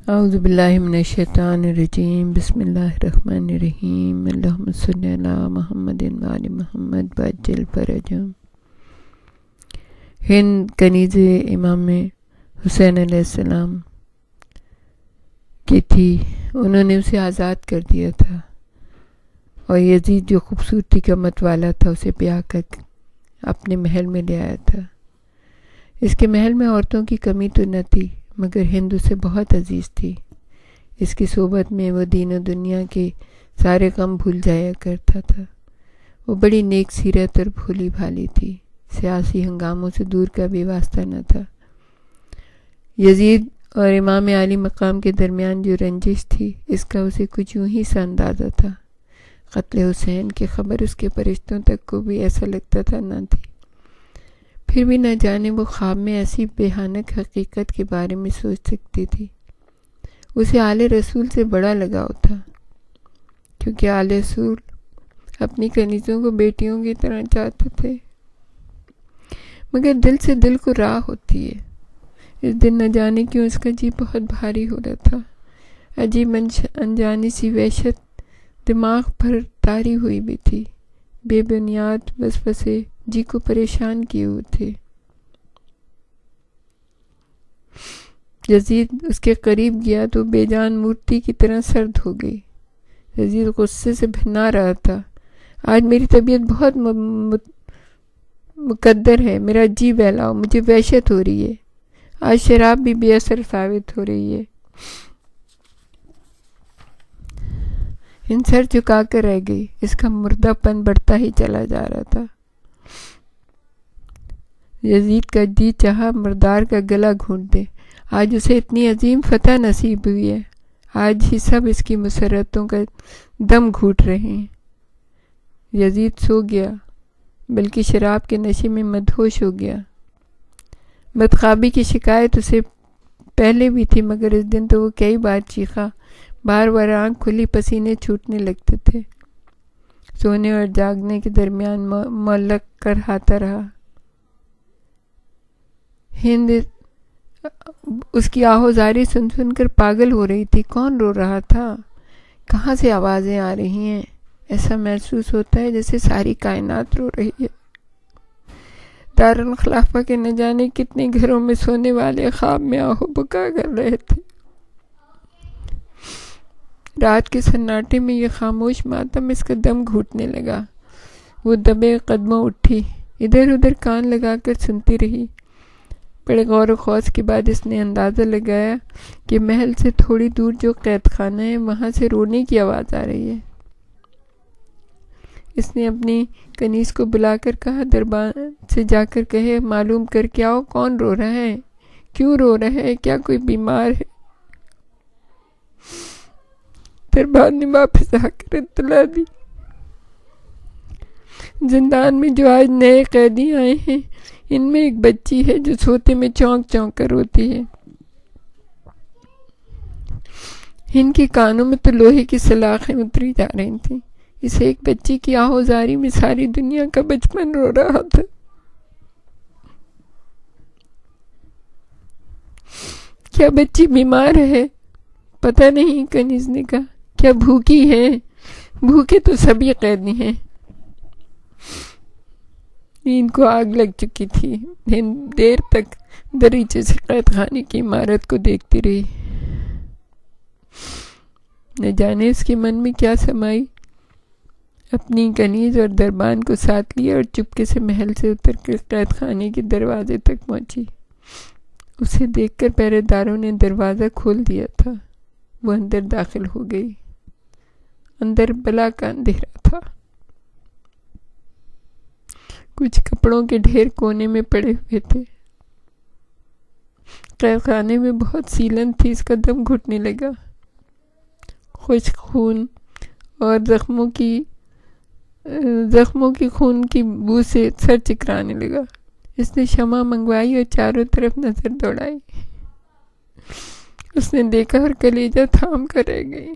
اعوذ باللہ من الشیطان الرجیم بسم اللہ الرحمن الرحیم اللہم صلی علی محمد وآل محمد وعجل فرجہم۔ ہند کنیز امام حسین علیہ السلام کی تھی، انہوں نے اسے آزاد کر دیا تھا، اور یزید جو خوبصورتی کا متوالا تھا اسے بیاہ کر اپنے محل میں لے آیا تھا۔ اس کے محل میں عورتوں کی کمی تو نہ تھی، مگر ہند اسے بہت عزیز تھی۔ اس کی صحبت میں وہ دین و دنیا کے سارے غم بھول جایا کرتا تھا۔ وہ بڑی نیک سیرت اور بھولی بھالی تھی، سیاسی ہنگاموں سے دور کا بھی واسطہ نہ تھا۔ یزید اور امام عالی مقام کے درمیان جو رنجش تھی، اس کا اسے کچھ یوں ہی سا اندازہ تھا۔ قتل حسین کی خبر اس کے فرشتوں تک کو بھی ایسا لگتا تھا نہ تھی، پھر بھی نہ جانے وہ خواب میں ایسی بھیانک حقیقت کے بارے میں سوچ سکتی تھی۔ اسے آل رسول سے بڑا لگاؤ تھا، کیونکہ آل رسول اپنی کنیزوں کو بیٹیوں کی طرح چاہتے تھے، مگر دل سے دل کو راہ ہوتی ہے۔ اس دن نہ جانے کیوں اس کا جی بہت بھاری ہو رہا تھا۔ عجیب انجانی سی وحشت دماغ پر تاری ہوئی بھی تھی، بے بنیاد وسوسے جی کو پریشان کیے ہوئے تھے۔ یزید اس کے قریب گیا تو بے جان مورتی کی طرح سرد ہو گئی۔ یزید غصے سے بھنا رہا تھا۔ آج میری طبیعت بہت مقدر ہے، میرا جی بہلاؤ، مجھے وحشت ہو رہی ہے۔ آج شراب بھی بے اثر ثابت ہو رہی ہے۔ ان سر جھکا کر رہ گئی، اس کا مردہ پن بڑھتا ہی چلا جا رہا تھا۔ یزید کا جی چاہا مردار کا گلا گھونٹ دے۔ آج اسے اتنی عظیم فتح نصیب ہوئی ہے، آج ہی سب اس کی مسرتوں کا دم گھوٹ رہے ہیں۔ یزید سو گیا، بلکہ شراب کے نشے میں مدہوش ہو گیا۔ بدخوابی کی شکایت اسے پہلے بھی تھی، مگر اس دن تو وہ کئی بار چیخا، بار بار آنکھ کھلی، پسینے چھوٹنے لگتے تھے۔ سونے اور جاگنے کے درمیان معلق کرہاتا رہا۔ ہند اس کی آہوزاری سن سن کر پاگل ہو رہی تھی۔ کون رو رہا تھا؟ کہاں سے آوازیں آ رہی ہیں؟ ایسا محسوس ہوتا ہے جیسے ساری کائنات رو رہی ہے۔ دارالخلافہ کے نہ جانے کتنے گھروں میں سونے والے خواب میں آہو بکا کر رہے تھے۔ رات کے سناٹے میں یہ خاموش ماتم اس کا دم گھوٹنے لگا۔ وہ دبے قدموں اٹھی، ادھر ادھر کان لگا کر سنتی رہی۔ بڑے غور و خوض کے بعد اس نے اندازہ لگایا کہ محل سے تھوڑی دور جو قید خانہ ہے، وہاں سے رونے کی آواز آ رہی ہے۔ اس نے اپنی کنیز کو بلا کر کہا، دربان سے جا کر کہے، معلوم کر کے آؤ کون رو رہا ہے، کیوں رو رہا ہے، کیا کوئی بیمار ہے؟ دربان نے واپس آ کر اطلاع دی، زندان میں جو آج نئے قیدی آئے ہیں، ان میں ایک بچی ہے جو سوتے میں چونک چونک کر روتی ہے۔ ان کے کانوں میں تو لوہے کی سلاخیں اتری جا رہی تھیں۔ اس ایک بچی کی آہوزاری میں ساری دنیا کا بچپن رو رہا تھا۔ کیا بچی بیمار ہے؟ پتہ نہیں، کنیز نے کہا۔ کیا بھوکی ہے؟ بھوکے تو سبھی قیدی ہیں۔ نیند کو آگ لگ چکی تھی۔ ہند دیر تک دریچے سے قید خانے کی عمارت کو دیکھتی رہی۔ نہ جانے اس کے من میں کیا سمائی۔ اپنی کنیز اور دربان کو ساتھ لیا اور چپکے سے محل سے اتر کر قید خانے کے دروازے تک پہنچی۔ اسے دیکھ کر پہرے داروں نے دروازہ کھول دیا تھا۔ وہ اندر داخل ہو گئی۔ اندر بلا کا اندھیرا تھا۔ کچھ کپڑوں کے ڈھیر کونے میں پڑے ہوئے تھے۔ قید خانے میں بہت سیلن تھی، اس کا دم گھٹنے لگا۔ خشک خون اور زخموں کی خون کی بو سے سر چکرانے لگا۔ اس نے شمع منگوائی اور چاروں طرف نظر دوڑائی۔ اس نے دیکھا اور کلیجہ تھام کر رہ گئی۔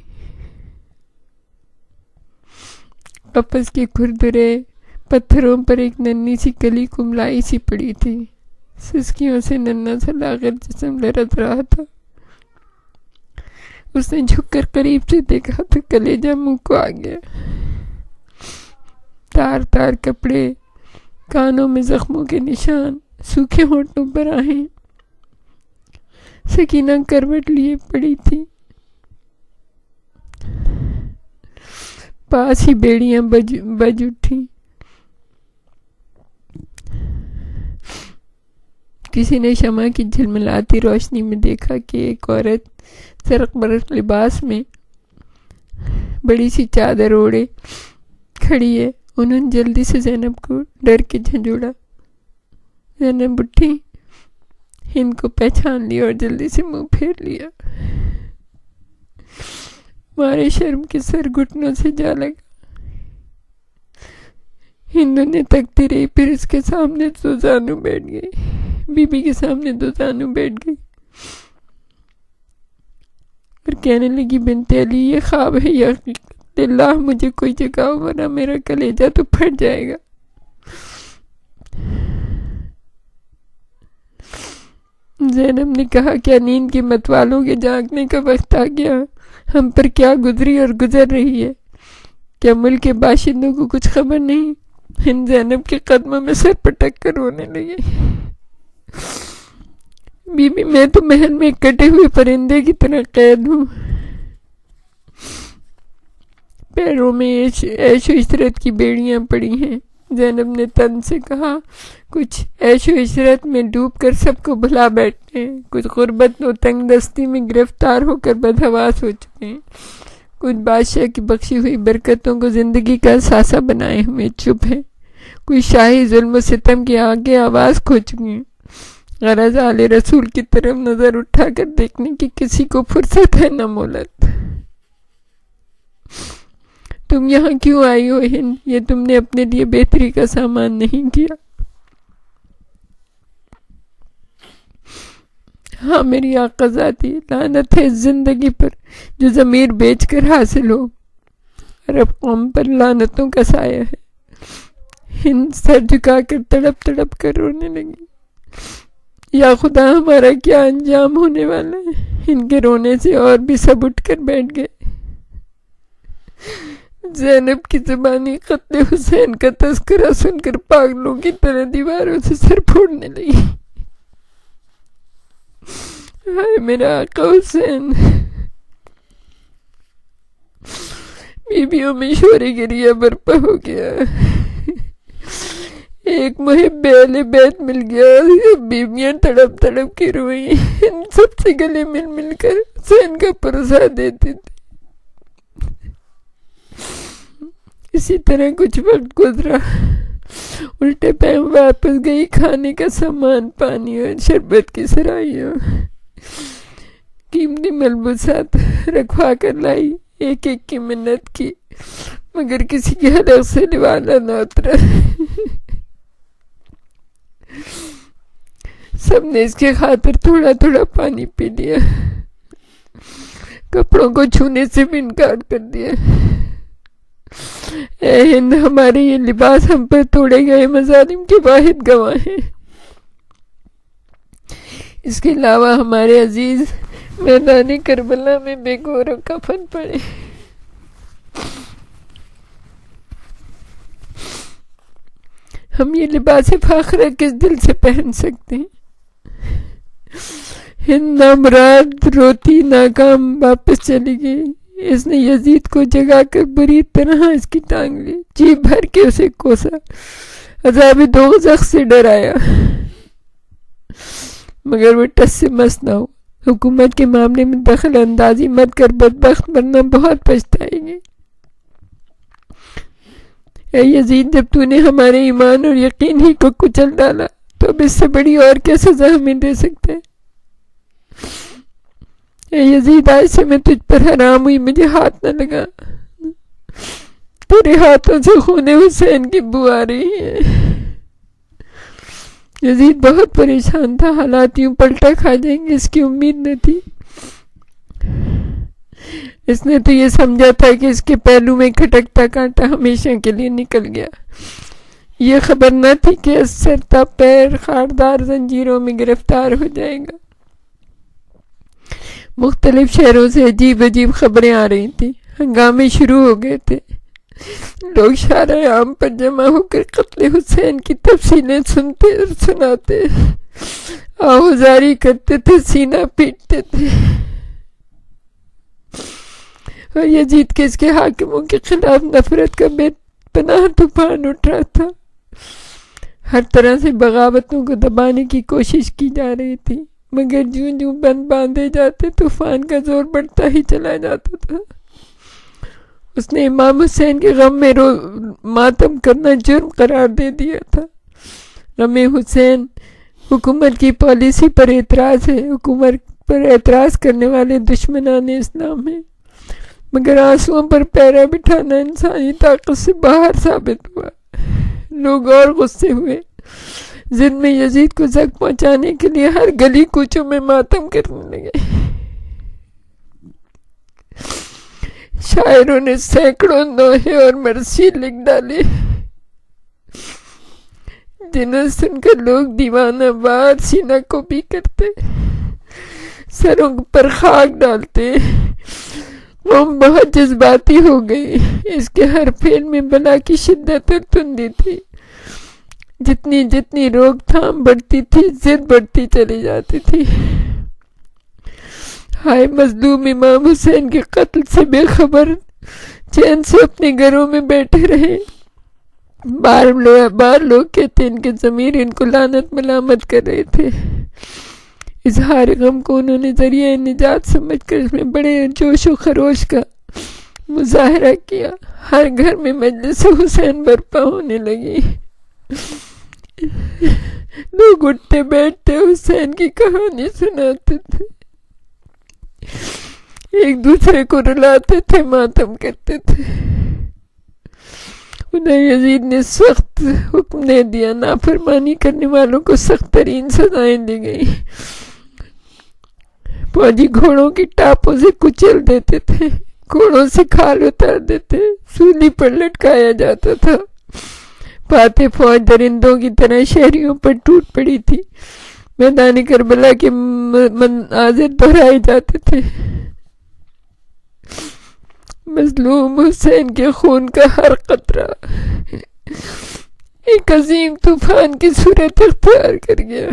قفس کے کھردرے پتھروں پر ایک ننھی سی کلی کملائی سی پڑی تھی۔ سسکیوں سے ننھا سا لاغر جسم لرز رہا تھا۔ اس نے جھک کر قریب سے دیکھا تو کلیجہ منہ کو آ گیا. تار تار کپڑے، کانوں میں زخموں کے نشان، سوکھے ہونٹوں پر آہیں. سکینہ کروٹ لیے پڑی تھی. پاس ہی بیڑیاں بج اٹھی. کسی نے شمع کی جھلملاتی روشنی میں دیکھا کہ ایک عورت زرق برق لباس میں بڑی سی چادر اوڑے کھڑی ہے. انہوں نے جلدی سے زینب کو ڈر کے جھنجھوڑا. زینب اٹھی، ہند کو پہچان لیا اور جلدی سے منہ پھیر لیا. مارے شرم کے سر گھٹنوں سے جا لگا. ہندو نے تکتی رہی، پھر اس کے سامنے دو زانو بیٹھ گئی. بی بی کے سامنے دو زانو بیٹھ گئی اور کہنے لگی، بنت علی یہ خواب ہے یا حقیقت؟ اللہ مجھے کوئی جگاؤ ورنہ میرا کلیجہ تو پھٹ جائے گا. زینب نے کہا، کیا نیند کی متوالوں کے جاگنے کا وقت آ گیا؟ ہم پر کیا گزری اور گزر رہی ہے؟ کیا ملک کے باشندوں کو کچھ خبر نہیں؟ ہند زینب کے قدموں میں سر پٹک کر رونے لگی. بی بی میں تو محل میں کٹے ہوئے پرندے کی طرح قید ہوں. پیروں میں عیش و عشرت کی بیڑیاں پڑی ہیں. زینب نے تن سے کہا، کچھ عیش و عشرت میں ڈوب کر سب کو بھلا بیٹھے ہیں، کچھ غربت و تنگ دستی میں گرفتار ہو کر بدحواس ہو چکے ہیں، کچھ بادشاہ کی بخشی ہوئی برکتوں کو زندگی کا اثاثہ بنائے ہوئے چپ ہیں، کوئی شاہی ظلم و ستم کے آگے آواز کھو چکی ہیں. غرض آل رسول کی طرف نظر اٹھا کر دیکھنے کی کسی کو فرصت ہے نہ مہلت. تم یہاں کیوں آئی ہو ہند؟ یہ تم نے اپنے لیے بہتری کا سامان نہیں کیا؟ ہاں میری آقا ذاتی، لعنت ہے زندگی پر جو ضمیر بیچ کر حاصل ہو. عرب قوم پر لعنتوں کا سایہ ہے. ہند سر جھکا کر تڑپ تڑپ کر رونے لگی. یا خدا ہمارا کیا انجام ہونے والا ہے؟ ان کے رونے سے اور بھی سب اٹھ کر بیٹھ گئے. زینب کی زبانی قتل حسین کا تذکرہ سن کر پاگلوں کی طرح دیواروں سے سر پھوڑنے لگی. ہائے میرا آقا حسین! بیویوں میں شور گریہ برپا ہو گیا. ایک محب اہل بیت مل گیا. بیویاں تڑپ تڑپ کے روئیں. ان سب سے گلے مل مل کر حسین کا پرسہ دیتے تھے. اسی طرح کچھ وقت گزرا. الٹے پیم واپس گئی. کھانے کا سامان، پانی اور شربت کی سرائیاں، قیمتی ملبوسات رکھوا کر لائی. ایک ایک کی منت کی مگر کسی کے حلق سے نوالا نہ اترا. سب نے اس کے خاطر تھوڑا تھوڑا پانی پی لیا. کپڑوں کو چھونے سے بھی انکار کر دیا. اے ہند، ہمارے یہ لباس ہم پر توڑے گئے مظالم کے واحد گواہ ہیں. اس کے علاوہ ہمارے عزیز میدان کربلا میں بے گور و کفن پڑے. ہم یہ لباس فاخرہ کس دل سے پہن سکتے ہیں؟ ہند نامراد روتی ناکام واپس چلی گئی. اس نے یزید کو جگا کر بری طرح اس کی ٹانگ لی، جی بھر کے اسے کوسا، عذاب دوزخ سے ڈرایا، مگر وہ ٹس سے مس نہ ہو. حکومت کے معاملے میں دخل اندازی مت کر، بدبخت ورنہ بہت پچھتائے گی. اے یزید، جب تو نے ہمارے ایمان اور یقین ہی کو کچل ڈالا تو اب اس سے بڑی اور کیا سزا ہمیں دے سکتے ہیں؟ اے یزید، آج سے میں تجھ پر حرام ہوئی، مجھے ہاتھ نہ لگا. تیرے ہاتھوں سے خون حسین کی بو آ رہی ہے. یزید بہت پریشان تھا. حالات یوں پلٹا کھا جائیں گے اس کی امید نہ تھی. اس نے تو یہ سمجھا تھا کہ اس کے پہلو میں کھٹکتا کانٹا ہمیشہ کے لیے نکل گیا. یہ خبر نہ تھی کہ اس سرتا پیر خاردار زنجیروں میں گرفتار ہو جائے گا. مختلف شہروں سے عجیب عجیب خبریں آ رہی تھیں، ہنگامے شروع ہو گئے تھے، لوگ شارع عام پر جمع ہو کر قتل حسین کی تفصیلیں سنتے اور سناتے، آہوزاری کرتے تھے، سینہ پیٹتے تھے، اور یزید کے اس کے حاکموں کے خلاف نفرت کا بے پناہ طوفان اٹھ رہا تھا۔ ہر طرح سے بغاوتوں کو دبانے کی کوشش کی جا رہی تھی، مگر جوں جوں بند باندھے جاتے طوفان کا زور بڑھتا ہی چلا جاتا تھا۔ اس نے امام حسین کے غم میں ماتم کرنا جرم قرار دے دیا تھا۔ غم حسین حکومت کی پالیسی پر اعتراض ہے، حکومت پر اعتراض کرنے والے دشمنان اسلام ہیں، مگر آنسوؤں پر پیرا بٹھانا انسانی طاقت سے باہر ثابت ہوا۔ لوگ اور غصے ہوئے، ضد میں یزید کو زخم پہنچانے کے لیے ہر گلی کوچوں میں ماتم کرنے لگے۔ شاعروں نے سینکڑوں نوحے اور مرثیے لکھ ڈالے، جنہیں سن کر لوگ دیوانہ وار سینہ کو بھی کرتے، سروں پر خاک ڈالتے۔ قوم بہت جذباتی ہو گئی، اس کے ہر فعل میں بلا کی شدت اور تندی تھی۔ جتنی جتنی روک تھام بڑھتی تھی، ضد بڑھتی چلی جاتی تھی۔ ہائے مظلوم امام حسین کے قتل سے بے خبر چین سے اپنے گھروں میں بیٹھے رہے۔ بار لوگ کہتے ان کے ضمیر ان کو لعنت ملامت کر رہے تھے۔ اظہار غم کو انہوں نے ذریعہ نجات سمجھ کر اس میں بڑے جوش و خروش کا مظاہرہ کیا۔ ہر گھر میں مجلس حسین برپا ہونے لگی، لوگ اٹھتے بیٹھتے حسین کی کہانی سناتے تھے، ایک دوسرے کو رلاتے تھے، ماتم کرتے تھے۔ انہیں یزید نے سخت حکم دے دیا، نافرمانی کرنے والوں کو سخت ترین سزائیں دی گئی۔ فوجی گھوڑوں کی ٹاپوں سے کچل دیتے تھے، گھوڑوں سے کھال اتار دیتے، سولی پر لٹکایا جاتا تھا۔ فاتح فوج درندوں کی طرح شہریوں پر ٹوٹ پڑی تھی، میدان کربلا کے مناظر دہرائے جاتے تھے۔ مظلوم حسین کے خون کا ہر قطرہ ایک عظیم طوفان کی صورت اختیار کر گیا،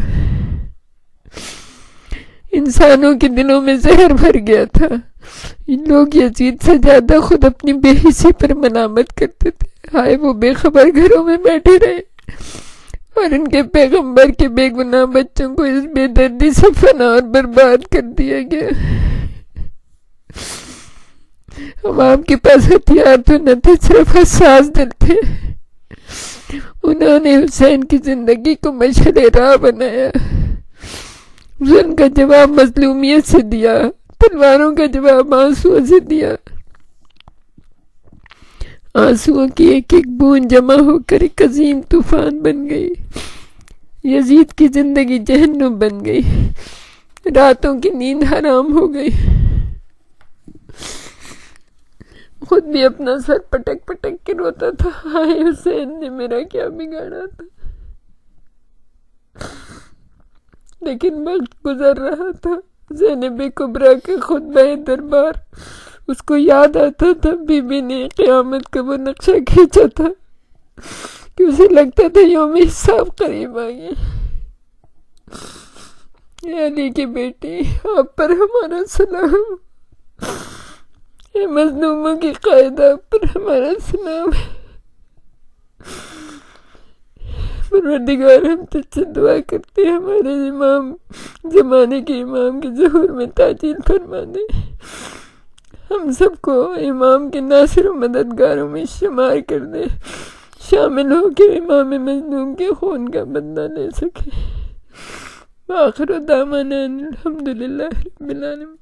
انسانوں کے دلوں میں زہر بھر گیا تھا۔ لوگ یزید سے زیادہ خود اپنی بے حسی پر ملامت کرتے تھے۔ ہائے وہ بے خبر گھروں میں بیٹھے رہے اور ان کے پیغمبر کے بے گناہ بچوں کو اس بے دردی سے فنا اور برباد کر دیا گیا۔ عوام کے پاس ہتھیار تو نہ تھے، صرف حساس دل تھے۔ انہوں نے حسین کی زندگی کو مشعل راہ بنایا، ظلم کا جواب مظلومیت سے دیا، تلواروں کا جواب آنسوؤں سے دیا۔ آنسوؤں کی ایک ایک بوند جمع ہو کر ایک عظیم طوفان بن گئی۔ یزید کی زندگی جہنم بن گئی، راتوں کی نیند حرام ہو گئی۔ خود بھی اپنا سر پٹک پٹک کے روتا تھا، ہائے حسین نے میرا کیا بگاڑا تھا۔ لیکن وقت گزر رہا تھا، زینب کبریٰ کے خطبہ دربار اس کو یاد آتا تھا۔ بی بی نے قیامت کا وہ نقشہ کھینچا تھا کہ اسے لگتا تھا یوم حساب قریب آ گیا۔ اے علی کی بیٹی، آپ پر ہمارا سلام، اے مظلوموں کی قائد، آپ پر ہمارا سلام۔ پروردگار ہم تجھ سے دعا کرتے ہیں ہمارے امام، زمانے کے امام کے ظہور میں تعجیل فرما دے، ہم سب کو امام کے ناصر و مددگاروں میں شمار کر دے، شامل ہو کے امام مظلوم کے خون کا بدلہ لے سکے۔ وآخر دعوانا الحمدللہ رب العالمین۔